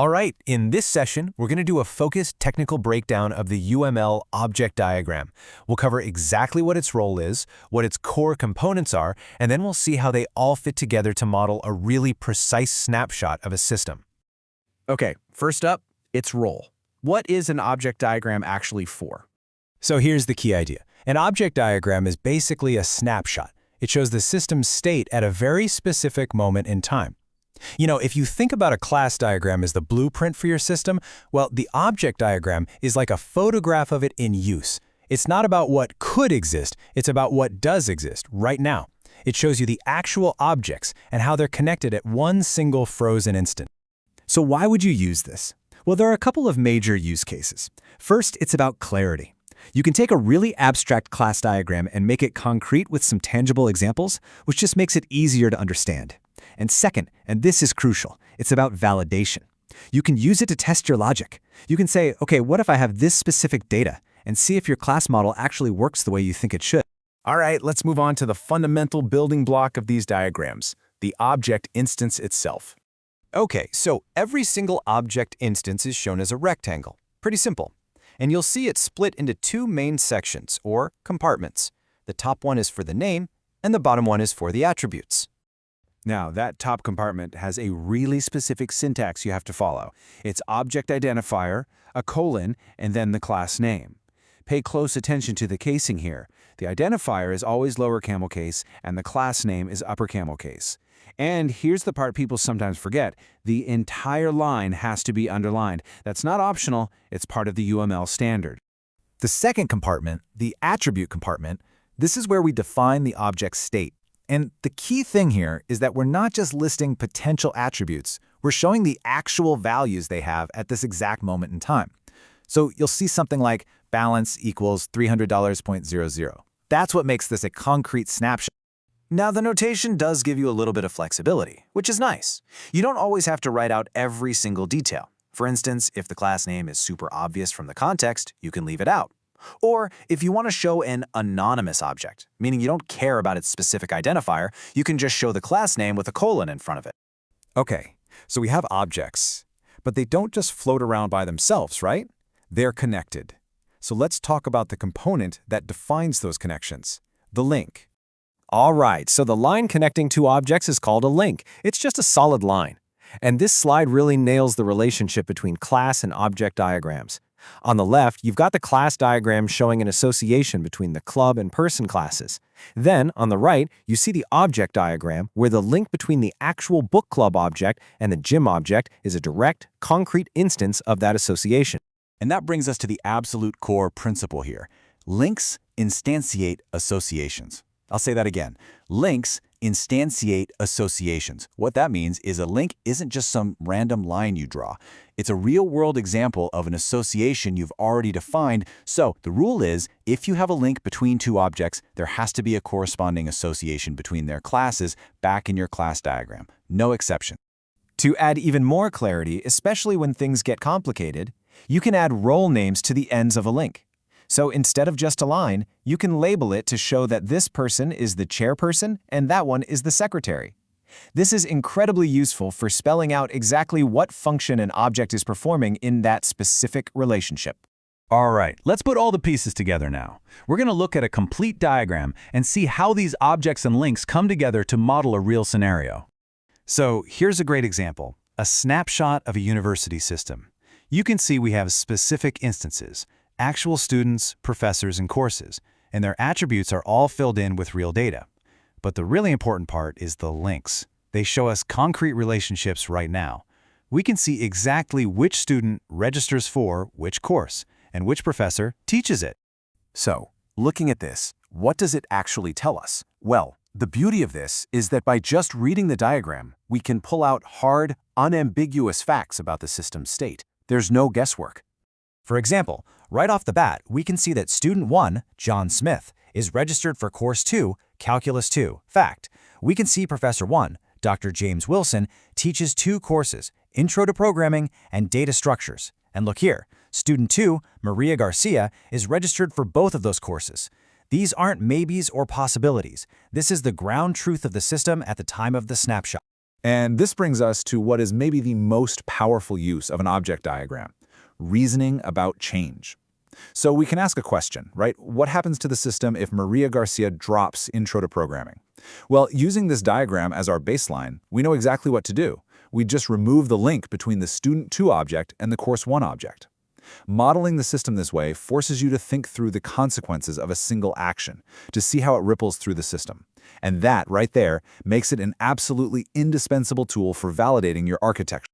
All right, in this session, we're going to do a focused technical breakdown of the UML Object Diagram. We'll cover exactly what its role is, what its core components are, and then we'll see how they all fit together to model a really precise snapshot of a system. Okay, first up, its role. What is an object diagram actually for? So here's the key idea. An object diagram is basically a snapshot. It shows the system's state at a very specific moment in time. You know, if you think about a class diagram as the blueprint for your system, well, the object diagram is like a photograph of it in use. It's not about what could exist, it's about what does exist right now. It shows you the actual objects and how they're connected at one single frozen instant. So why would you use this? Well, there are a couple of major use cases. First, it's about clarity. You can take a really abstract class diagram and make it concrete with some tangible examples, which just makes it easier to understand. And second, and this is crucial, it's about validation. You can use it to test your logic. You can say, okay, what if I have this specific data, and see if your class model actually works the way you think it should. All right, let's move on to the fundamental building block of these diagrams, the object instance itself. Okay, so every single object instance is shown as a rectangle. Pretty simple. And you'll see it split into two main sections, or compartments. The top one is for the name, and the bottom one is for the attributes. Now, that top compartment has a really specific syntax you have to follow. It's object identifier, a colon, and then the class name. Pay close attention to the casing here. The identifier is always lower camel case, and the class name is upper camel case. And here's the part people sometimes forget. The entire line has to be underlined. That's not optional, it's part of the UML standard. The second compartment, the attribute compartment, this is where we define the object's state. And the key thing here is that we're not just listing potential attributes, we're showing the actual values they have at this exact moment in time. So you'll see something like balance equals $300.00. That's what makes this a concrete snapshot. Now, the notation does give you a little bit of flexibility, which is nice. You don't always have to write out every single detail. For instance, if the class name is super obvious from the context, you can leave it out. Or if you want to show an anonymous object, meaning you don't care about its specific identifier, you can just show the class name with a colon in front of it. Okay, so we have objects, but they don't just float around by themselves, right? They're connected. So let's talk about the component that defines those connections, the link. All right, so the line connecting two objects is called a link. It's just a solid line. And this slide really nails the relationship between class and object diagrams. On the left, you've got the class diagram showing an association between the club and person classes. Then, on the right, you see the object diagram where the link between the actual book club object and the gym object is a direct, concrete instance of that association. And that brings us to the absolute core principle here. Links instantiate associations. I'll say that again. Links instantiate associations. What that means is a link isn't just some random line you draw. It's a real-world example of an association you've already defined. So the rule is, if you have a link between two objects, there has to be a corresponding association between their classes back in your class diagram. No exception. To add even more clarity, especially when things get complicated, you can add role names to the ends of a link. So instead of just a line, you can label it to show that this person is the chairperson and that one is the secretary. This is incredibly useful for spelling out exactly what function an object is performing in that specific relationship. All right, let's put all the pieces together now. We're going to look at a complete diagram and see how these objects and links come together to model a real scenario. So here's a great example, a snapshot of a university system. You can see we have specific instances, actual students, professors, and courses, and their attributes are all filled in with real data. But the really important part is the links. They show us concrete relationships right now. We can see exactly which student registers for which course, and which professor teaches it. So, looking at this, what does it actually tell us? Well, the beauty of this is that by just reading the diagram, we can pull out hard, unambiguous facts about the system's state. There's no guesswork. For example, right off the bat, we can see that Student 1, John Smith, is registered for Course 2, Calculus 2, Fact. We can see Professor 1, Dr. James Wilson, teaches two courses, Intro to Programming and Data Structures. And look here, Student 2, Maria Garcia, is registered for both of those courses. These aren't maybes or possibilities. This is the ground truth of the system at the time of the snapshot. And this brings us to what is maybe the most powerful use of an object diagram: reasoning about change. So we can ask a question, right? What happens to the system if Maria Garcia drops Intro to Programming? Well, using this diagram as our baseline, we know exactly what to do. We just remove the link between the Student2 object and the Course1 object. Modeling the system this way forces you to think through the consequences of a single action, to see how it ripples through the system. And that, right there, makes it an absolutely indispensable tool for validating your architecture.